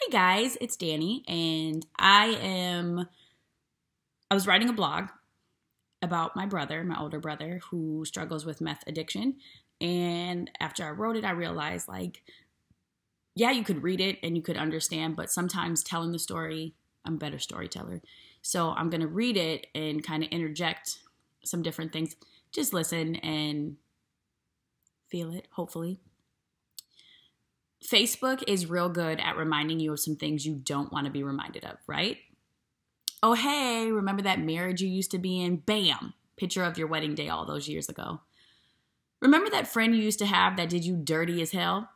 Hey guys, it's Danny, and I was writing a blog about my brother, my older brother, who struggles with meth addiction. And after I wrote it, I realized, yeah, you could read it and you could understand, but sometimes telling the story, I'm a better storyteller. So I'm going to read it and kind of interject some different things. Just listen and feel it, hopefully. Facebook is real good at reminding you of some things you don't want to be reminded of, right? Oh, hey, remember that marriage you used to be in? Bam! Picture of your wedding day all those years ago. Remember that friend you used to have that did you dirty as hell?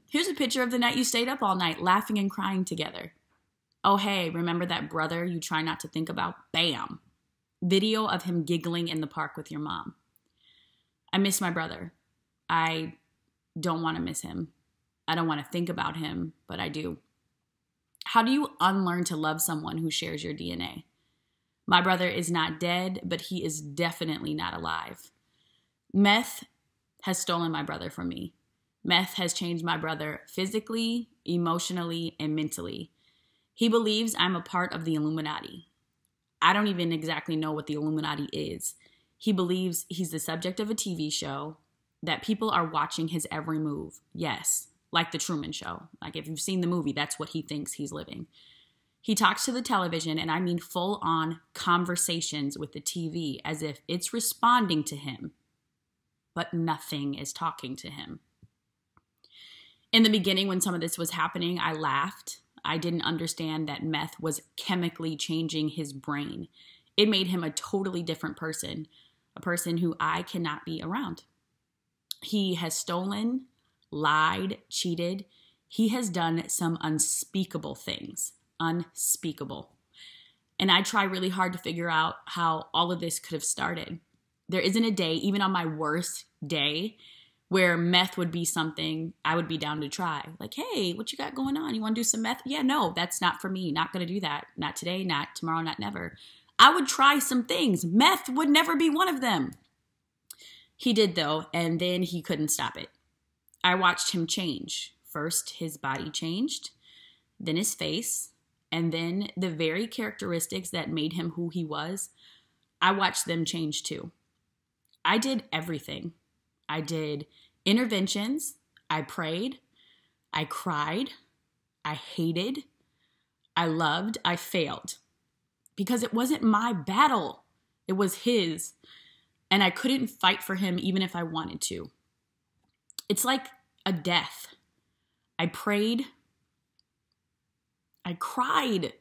Here's a picture of the night you stayed up all night laughing and crying together. Oh, hey, remember that brother you try not to think about? Bam! Video of him giggling in the park with your mom. I miss my brother. I don't want to miss him. I don't want to think about him, but I do. How do you unlearn to love someone who shares your DNA? My brother is not dead, but he is definitely not alive. Meth has stolen my brother from me. Meth has changed my brother physically, emotionally, and mentally. He believes I'm a part of the Illuminati. I don't even exactly know what the Illuminati is. He believes he's the subject of a TV show, that people are watching his every move. Yes. Like the Truman Show. Like if you've seen the movie, that's what he thinks he's living. He talks to the television, and I mean full-on conversations with the TV as if it's responding to him, but nothing is talking to him. In the beginning, when some of this was happening, I laughed. I didn't understand that meth was chemically changing his brain. It made him a totally different person, a person who I cannot be around. He has stolen, lied, cheated. He has done some unspeakable things. Unspeakable. And I try really hard to figure out how all of this could have started. There isn't a day, even on my worst day, where meth would be something I would be down to try. Like, hey, what you got going on? You want to do some meth? Yeah, no, that's not for me. Not going to do that. Not today, not tomorrow, not never. I would try some things. Meth would never be one of them. He did, though, and then he couldn't stop it. I watched him change. First, his body changed, then his face, and then the very characteristics that made him who he was, I watched them change too. I did everything. I did interventions. I prayed. I cried. I hated. I loved. I failed. Because it wasn't my battle. It was his. And I couldn't fight for him even if I wanted to. It's like a death. I prayed. I cried.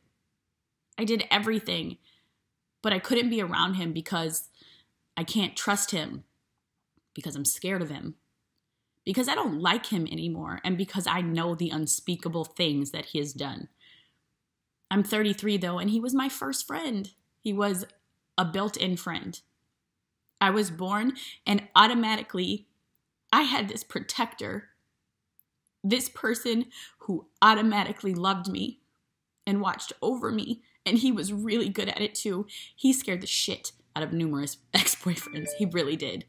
I did everything. But I couldn't be around him because I can't trust him. Because I'm scared of him. Because I don't like him anymore. And because I know the unspeakable things that he has done. I'm 33 though, and he was my first friend. He was a built-in friend. I was born and automatically I had this protector, this person who automatically loved me and watched over me, and he was really good at it too. He scared the shit out of numerous ex-boyfriends. He really did.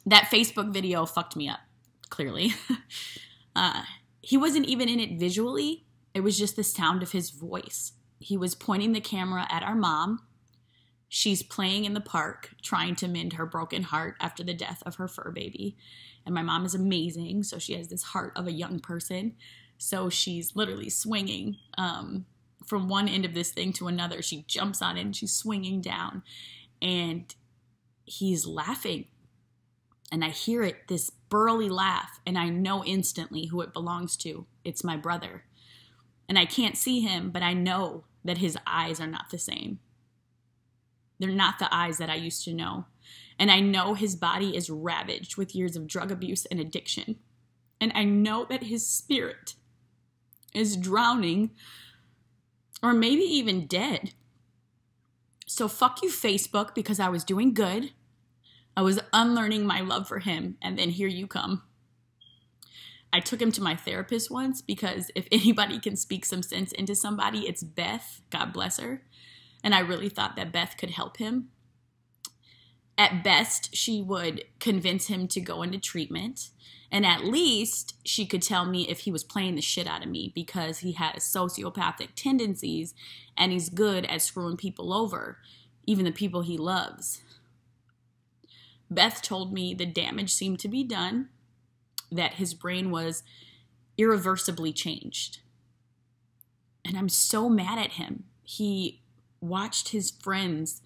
That Facebook video fucked me up, clearly. He wasn't even in it visually. It was just the sound of his voice. He was pointing the camera at our mom. She's playing in the park, trying to mend her broken heart after the death of her fur baby. And my mom is amazing, so she has this heart of a young person. So she's literally swinging from one end of this thing to another. She jumps on it and she's swinging down. And he's laughing. And I hear it, this burly laugh, and I know instantly who it belongs to. It's my brother. And I can't see him, but I know that his eyes are not the same. They're not the eyes that I used to know. And I know his body is ravaged with years of drug abuse and addiction. And I know that his spirit is drowning or maybe even dead. So fuck you, Facebook, because I was doing good. I was unlearning my love for him, and then here you come. I took him to my therapist once because if anybody can speak some sense into somebody, it's Beth. God bless her. And I really thought that Beth could help him. At best, she would convince him to go into treatment. And at least she could tell me if he was playing the shit out of me because he has sociopathic tendencies and he's good at screwing people over, even the people he loves. Beth told me the damage seemed to be done, that his brain was irreversibly changed. And I'm so mad at him. He watched his friends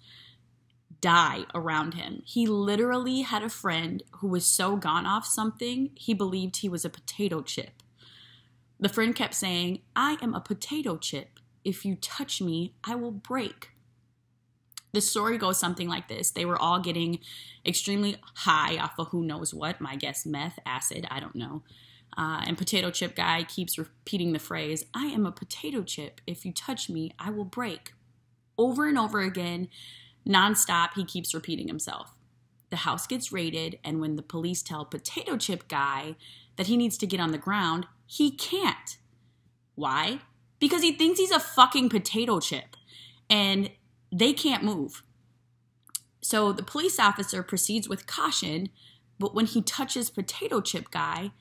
die around him. He literally had a friend who was so gone off something, he believed he was a potato chip. The friend kept saying, "I am a potato chip. If you touch me, I will break." The story goes something like this. They were all getting extremely high off of who knows what, my guess, meth, acid, I don't know. And potato chip guy keeps repeating the phrase, "I am a potato chip. If you touch me, I will break." Over and over again, nonstop, he keeps repeating himself. The house gets raided, and when the police tell potato chip guy that he needs to get on the ground, he can't. Why? Because he thinks he's a fucking potato chip, and they can't move. So the police officer proceeds with caution, but when he touches potato chip guy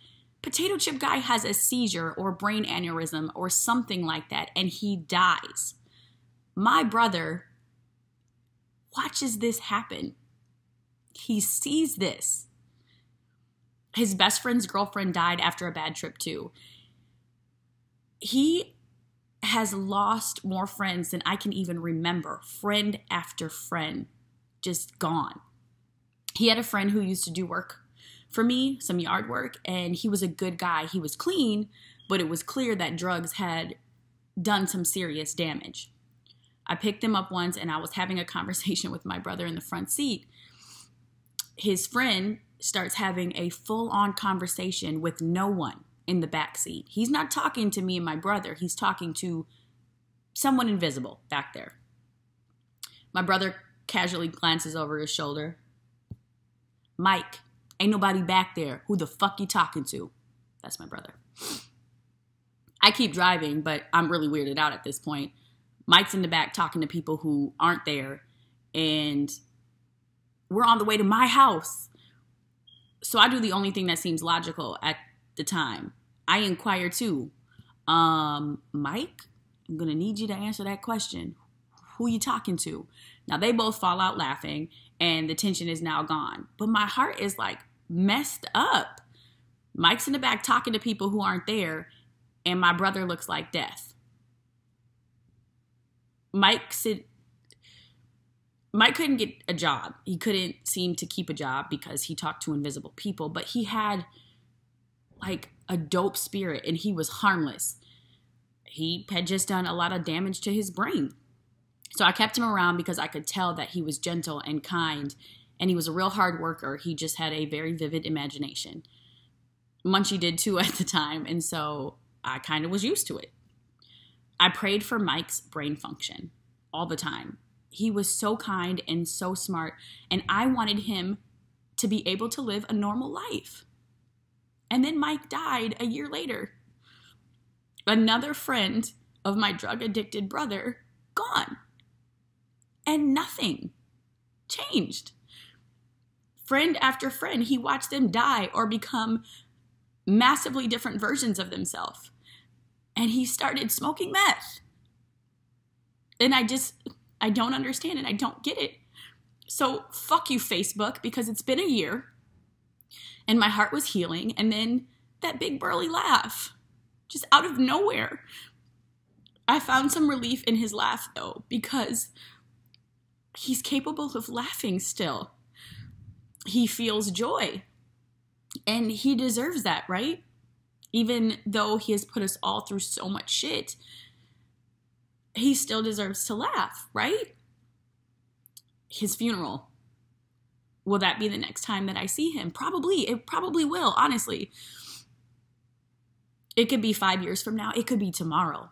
has a seizure or brain aneurysm or something like that, and he dies. My brother watches this happen. He sees this. His best friend's girlfriend died after a bad trip too. He has lost more friends than I can even remember. Friend after friend, just gone. He had a friend who used to do work for me, some yard work, and he was a good guy. He was clean, but it was clear that drugs had done some serious damage. I picked him up once and I was having a conversation with my brother in the front seat. His friend starts having a full-on conversation with no one in the back seat. He's not talking to me and my brother. He's talking to someone invisible back there. My brother casually glances over his shoulder. "Mike, ain't nobody back there. Who the fuck you talking to?" That's my brother. I keep driving, but I'm really weirded out at this point. Mike's in the back talking to people who aren't there, and we're on the way to my house. So I do the only thing that seems logical at the time. I inquire too. Mike, I'm going to need you to answer that question. Who you talking to? Now they both fall out laughing, and the tension is now gone. But my heart is like messed up. Mike's in the back talking to people who aren't there, and my brother looks like death. Mike couldn't get a job. He couldn't seem to keep a job because he talked to invisible people, but he had like a dope spirit and he was harmless. He had just done a lot of damage to his brain. So I kept him around because I could tell that he was gentle and kind, and he was a real hard worker. He just had a very vivid imagination. Munchie did too at the time, and so I kind of was used to it. I prayed for Mike's brain function all the time. He was so kind and so smart, and I wanted him to be able to live a normal life. And then Mike died a year later. Another friend of my drug-addicted brother, gone. And nothing changed. Friend after friend, he watched them die or become massively different versions of themselves. And he started smoking meth. And I don't understand it. I don't get it. So fuck you, Facebook, because it's been a year and my heart was healing. And then that big burly laugh, just out of nowhere. I found some relief in his laugh though, because he's capable of laughing still. He feels joy. And he deserves that, right? Even though he has put us all through so much shit, he still deserves to laugh, right? His funeral. Will that be the next time that I see him? Probably. It probably will, honestly. It could be 5 years from now. It could be tomorrow.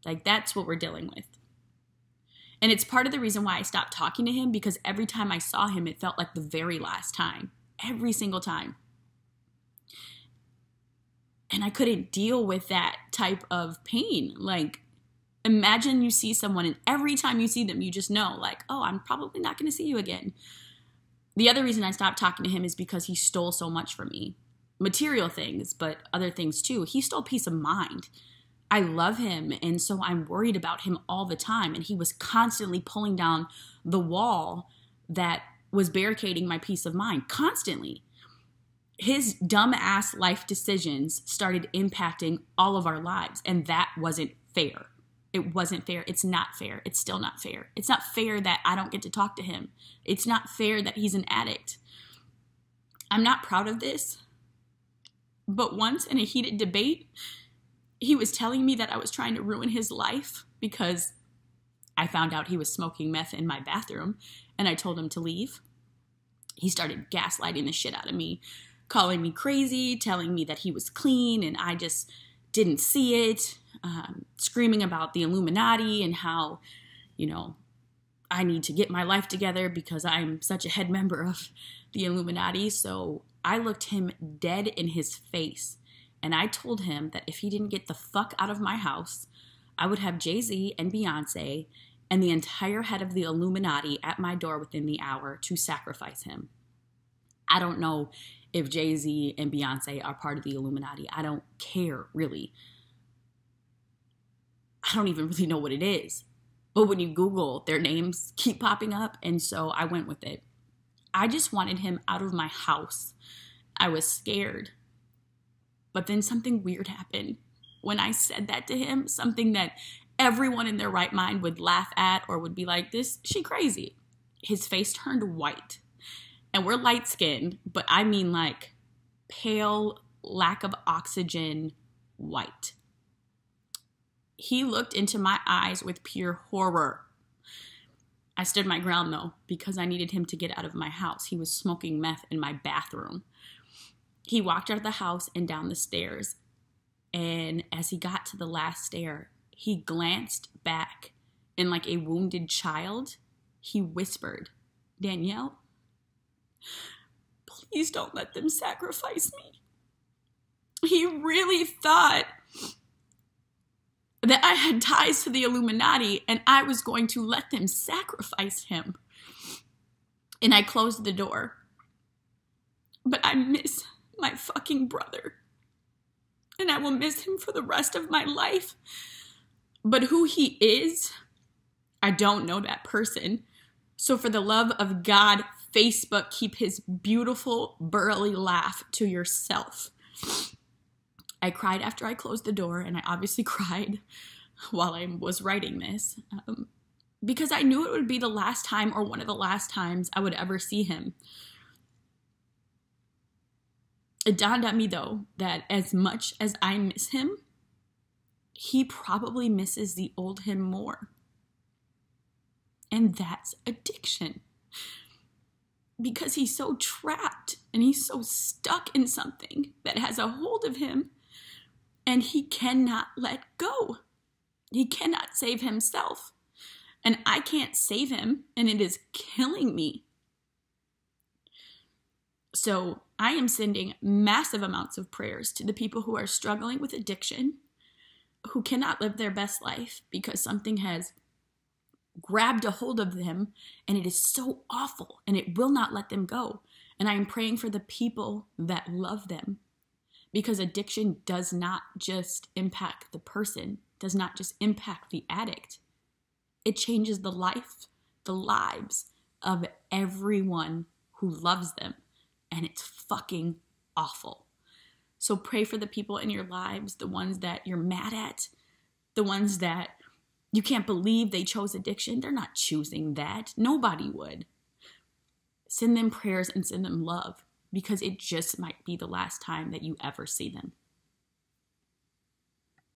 Like, that's what we're dealing with. And it's part of the reason why I stopped talking to him, because every time I saw him, it felt like the very last time. Every single time. And I couldn't deal with that type of pain. Like, imagine you see someone and every time you see them, you just know, like, oh, I'm probably not going to see you again. The other reason I stopped talking to him is because he stole so much from me. Material things, but other things too. He stole peace of mind. I love him, and so I'm worried about him all the time. And he was constantly pulling down the wall that was barricading my peace of mind, constantly. His dumb-ass life decisions started impacting all of our lives, and that wasn't fair. It wasn't fair. It's not fair. It's still not fair. It's not fair that I don't get to talk to him. It's not fair that he's an addict. I'm not proud of this, but once in a heated debate, he was telling me that I was trying to ruin his life because I found out he was smoking meth in my bathroom, and I told him to leave. He started gaslighting the shit out of me, calling me crazy, telling me that he was clean, and I just didn't see it, screaming about the Illuminati and how, I need to get my life together because I'm such a head member of the Illuminati. So I looked him dead in his face, and I told him that if he didn't get the fuck out of my house, I would have Jay-Z and Beyonce and the entire head of the Illuminati at my door within the hour to sacrifice him. I don't know if Jay-Z and Beyonce are part of the Illuminati. I don't care, really. I don't even really know what it is. But when you Google, their names keep popping up, and so I went with it. I just wanted him out of my house. I was scared. But then something weird happened. When I said that to him, something that everyone in their right mind would laugh at or would be like, she crazy. His face turned white. And we're light-skinned, but I mean like pale, lack of oxygen, white. He looked into my eyes with pure horror. I stood my ground, though, because I needed him to get out of my house. He was smoking meth in my bathroom. He walked out of the house and down the stairs. And as he got to the last stair, he glanced back, and like a wounded child, he whispered, "Danielle, please don't let them sacrifice me." He really thought that I had ties to the Illuminati and I was going to let them sacrifice him. And I closed the door. But I miss my fucking brother. And I will miss him for the rest of my life. But who he is, I don't know that person. So for the love of God, Facebook, keep his beautiful, burly laugh to yourself. I cried after I closed the door, and I obviously cried while I was writing this, because I knew it would be the last time or one of the last times I would ever see him. It dawned on me, though, that as much as I miss him, he probably misses the old him more. And that's addiction. Because he's so trapped and he's so stuck in something that has a hold of him, and he cannot let go. He cannot save himself. And I can't save him, and it is killing me. So I am sending massive amounts of prayers to the people who are struggling with addiction, who cannot live their best life because something has grabbed a hold of them, and it is so awful, and it will not let them go. And I am praying for the people that love them, because addiction does not just impact the person, does not just impact the addict. It changes the lives of everyone who loves them, and it's fucking awful. So pray for the people in your lives, the ones that you're mad at, the ones that you can't believe they chose addiction. They're not choosing that. Nobody would. Send them prayers and send them love, because it just might be the last time that you ever see them.